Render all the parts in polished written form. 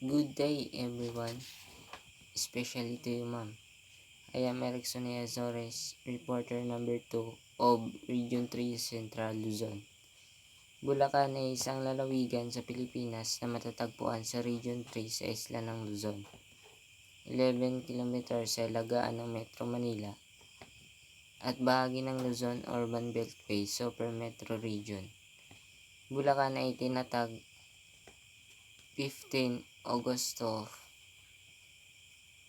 Good day, everyone, especially to you, ma'am. I am Erickson Azores, reporter number 2 of Region 3 Central Luzon. Bulacan ay isang lalawigan sa Pilipinas na matatagpuan sa Region 3 sa isla ng Luzon. 11 km sa ilagaan ng Metro Manila at bahagi ng Luzon Urban Beltway Super Metro Region. Bulacan ay tinatag 15 Agosto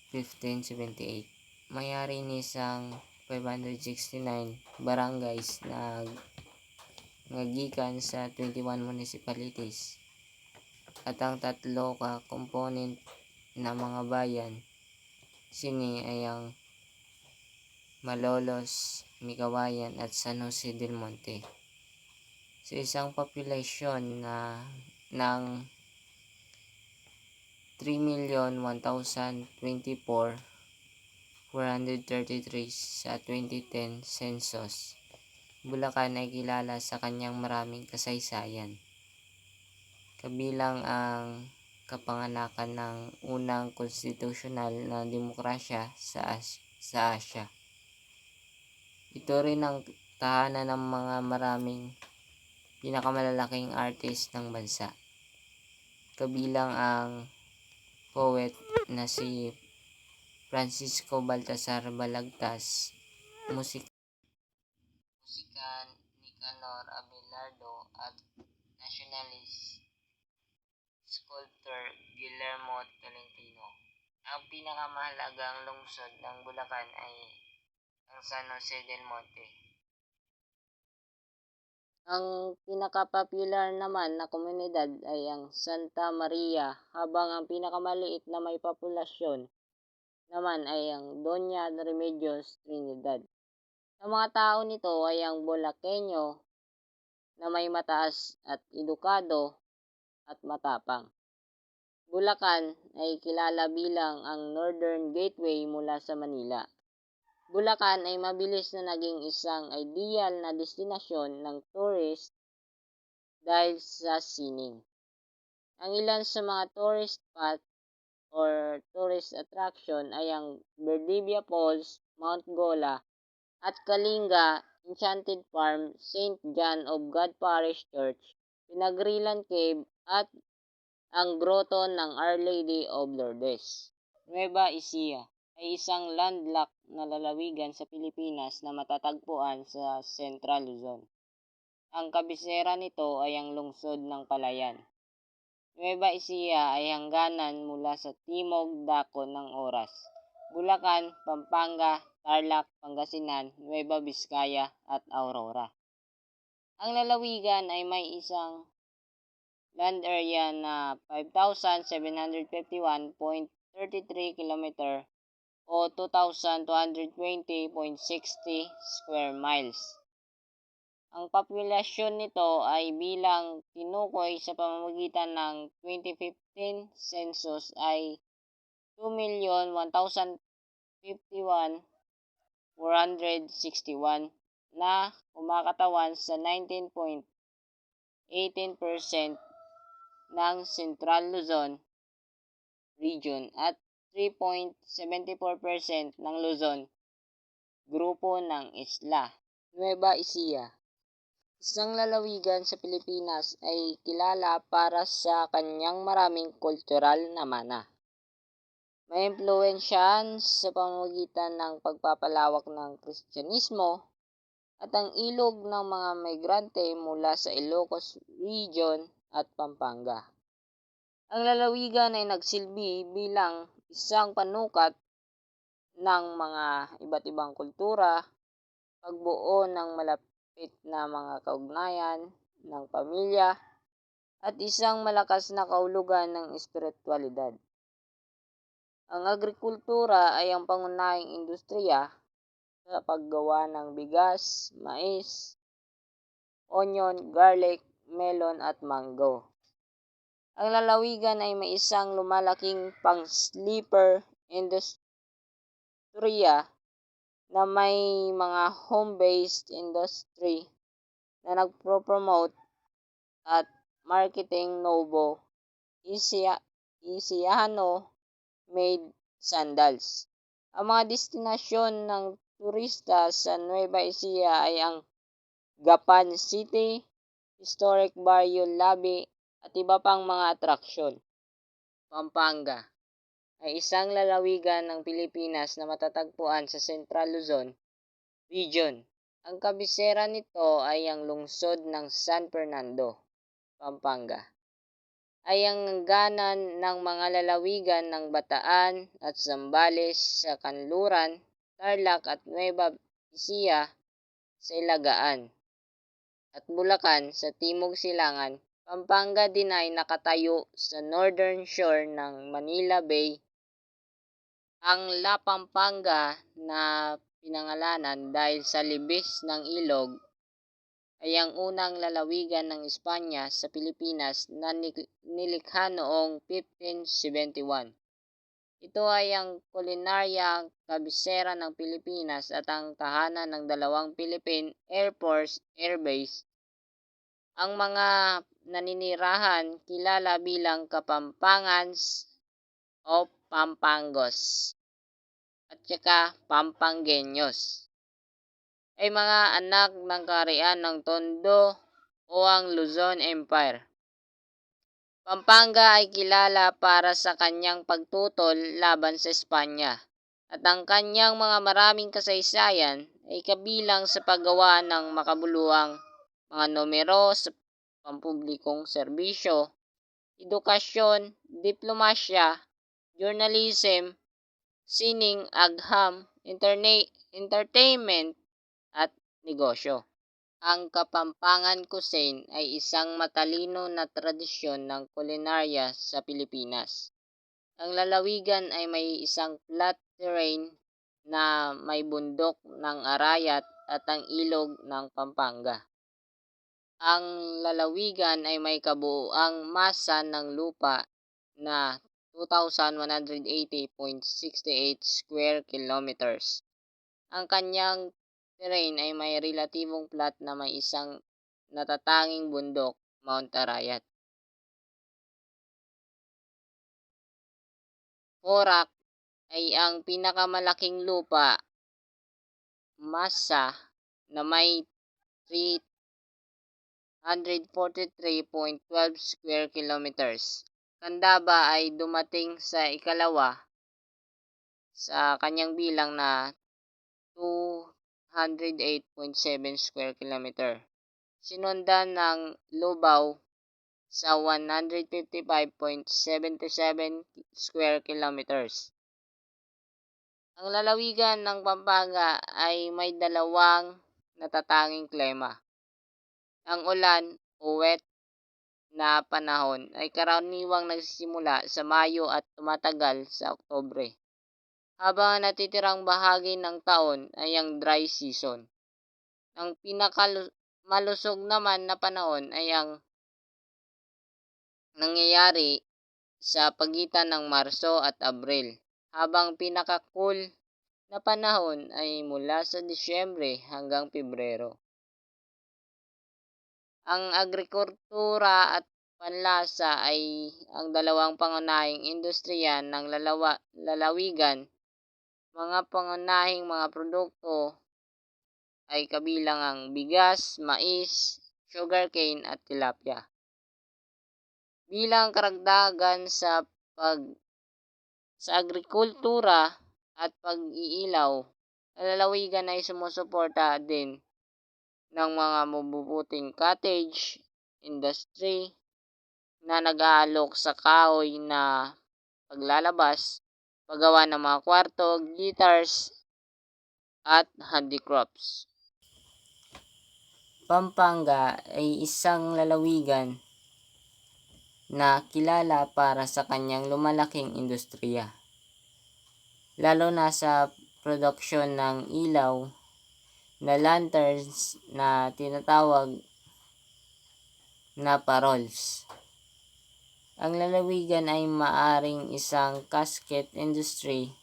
1578. Mayari ni isang 569 barangays na ngagikan sa 21 municipalities at ang tatlo ka component na mga bayan sini ay ang Malolos, Micawayan at San Jose del Monte. Sa isang populasyon na ng 3,001,024,433 sa 2010 census. Bulacan ay kilala sa kanyang maraming kasaysayan, kabilang ang kapanganakan ng unang konstitusyonal na demokrasya sa Asya. Ito rin ang tahanan ng mga maraming pinakamalalaking artist ng bansa, kabilang ang poet na si Francisco Baltasar Balagtas, musika Nicanor Abelardo at nationalist sculptor Guillermo Tolentino. Ang pinakamahalagang lungsod ng Bulacan ay ang San Jose del Monte. Ang pinaka-popular naman na komunidad ay ang Santa Maria, habang ang pinakamaliit na may populasyon naman ay ang Doña Remedios Trinidad. Ang mga tao nito ay ang Bulakenyo na may mataas at edukado at matapang. Bulacan ay kilala bilang ang Northern Gateway mula sa Manila. Bulacan ay mabilis na naging isang ideal na destinasyon ng tourist dahil sa sining. Ang ilan sa mga tourist spot or tourist attraction ay ang Verdivia Falls, Mount Gola, at Kalinga Enchanted Farm, St. John of God Parish Church, Pinagrilan Cave, at ang Grotto ng Our Lady of Lourdes. Nueva Ecija ay isang landlocked na lalawigan sa Pilipinas na matatagpuan sa Central Luzon. Ang kabisera nito ay ang lungsod ng Palayan. Nueva Ecija ay hangganan mula sa timog dako ng oras. Bulacan, Pampanga, Tarlac, Pangasinan, Nueva Vizcaya at Aurora. Ang lalawigan ay may isang land area na 5,751.33 km o 2,220.60 square miles. Ang populasyon nito ay bilang tinukoy sa pamamagitan ng 2015 census ay 2,151,461 na kumakatawan sa 19.18% ng Central Luzon Region at 3.74% ng Luzon, grupo ng isla. Nueva Ecija, isang lalawigan sa Pilipinas, ay kilala para sa kanyang maraming kultural na mana. May impluwensyahan sa pamamagitan ng pagpapalawak ng Kristyanismo at ang ilog ng mga migrante mula sa Ilocos Region at Pampanga. Ang lalawigan ay nagsilbi bilang isang panukat ng mga iba't ibang kultura, pagbuo ng malapit na mga kaugnayan ng pamilya, at isang malakas na kahulugan ng espiritualidad. Ang agrikultura ay ang pangunahing industriya sa paggawa ng bigas, mais, onion, garlic, melon at mango. Ang lalawigan ay may isang lumalaking pang-sleeper industriya na may mga home-based industry na nagpo-promote at marketing Novo made sandals. Ang mga destinasyon ng turista sa Nueva Ecija ay ang Gapan City, Historic Barrio Labi at iba pang mga atraksyon. Pampanga ay isang lalawigan ng Pilipinas na matatagpuan sa Central Luzon Region. Ang kabisera nito ay ang lungsod ng San Fernando, Pampanga. Ay ang hangganan ng mga lalawigan ng Bataan at Zambales sa kanluran, Tarlac at Nueva Ecija sa Ilagaan, at Bulacan sa Timog Silangan. Pampanga din ay nakatayo sa northern shore ng Manila Bay. Ang La Pampanga na pinangalanan dahil sa libis ng ilog ay ang unang lalawigan ng Espanya sa Pilipinas na nilikha noong 1571. Ito ay ang kulinaryang kabisera ng Pilipinas at ang tahanan ng dalawang Philippine Air Force Air Base. Ang mga naninirahan kilala bilang Kapampangans o Pampangos at saka Pampangueños ay mga anak ng kaharian ng Tondo o ang Luzon Empire. Pampanga ay kilala para sa kanyang pagtutol laban sa Espanya at ang kanyang mga maraming kasaysayan ay kabilang sa paggawa ng makabuluhang mga numero sa pampublikong serbisyo, edukasyon, diplomasya, journalism, sining, agham, entertainment at negosyo. Ang Kapampangan Cuisine ay isang matalino na tradisyon ng kulinarya sa Pilipinas. Ang lalawigan ay may isang flat terrain na may bundok ng Arayat at ang ilog ng Pampanga. Ang lalawigan ay may kabuuang masa ng lupa na 2,180.68 square kilometers. Ang kanyang terrain ay may relatibong flat na may isang natatanging bundok, Mount Arayat. Porac ay ang pinakamalaking lupa, masa na may 343.12 square kilometers. Candaba ay dumating sa ikalawa sa kanyang bilang na 208.7 square kilometer. Sinundan ng Lubao sa 155.77 square kilometers. Ang lalawigan ng Pampanga ay may dalawang natatanging klima. Ang ulan o wet na panahon ay karaniwang nagsisimula sa Mayo at tumatagal sa Oktubre, habang ang natitirang bahagi ng taon ay ang dry season. Ang pinakamalusog naman na panahon ay ang nangyayari sa pagitan ng Marso at Abril, habang pinaka-cool na panahon ay mula sa Disyembre hanggang Pebrero. Ang agrikultura at panlasa ay ang dalawang pangunahing industriya ng lalawigan. Mga pangunahing mga produkto ay kabilang ang bigas, mais, sugarcane at tilapia. Bilang karagdagan sa agrikultura at pag-iilaw, ang lalawigan ay sumusuporta din ng mga mabubuting cottage industry na nag-aalok sa kahoy na paglalabas, paggawa ng mga kwarto, guitars, at handicrafts. Pampanga ay isang lalawigan na kilala para sa kanyang lumalaking industriya, lalo na sa produksyon ng ilaw na lanterns na tinatawag na paroles. Ang lalawigan ay maaring isang casket industry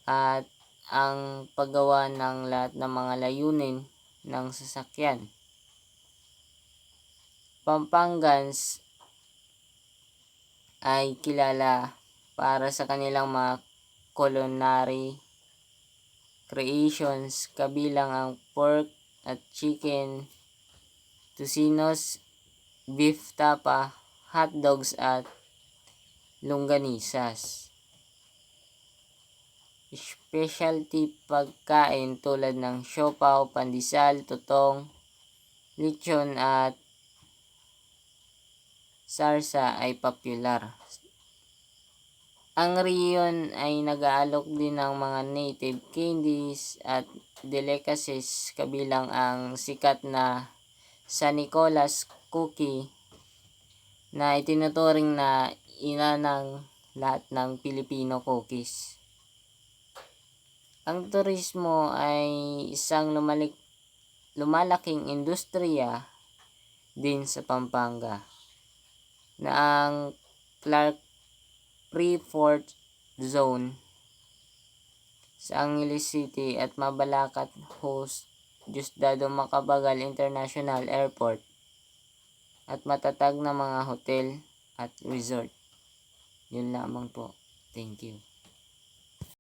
at ang paggawa ng lahat ng mga layunin ng sasakyan. Pampangans ay kilala para sa kanilang mga culinary creations kabilang ang pork at chicken, tocinos, beef tapa, hotdogs at longganisas. Specialty pagkain tulad ng siopaw, pandesal, tutong, lechon at sarsa ay popular. Ang riyon ay nag-aalok din ng mga native candies at delicacies kabilang ang sikat na San Nicolas cookie na itinuturing na ina ng lahat ng Filipino cookies. Ang turismo ay isang lumalaking industriya din sa Pampanga na ang Clark Freeport Zone sa Angeles City at Mabalacat host Diosdado Macapagal International Airport at matatag na mga hotel at resort. Yun lamang po. Thank you.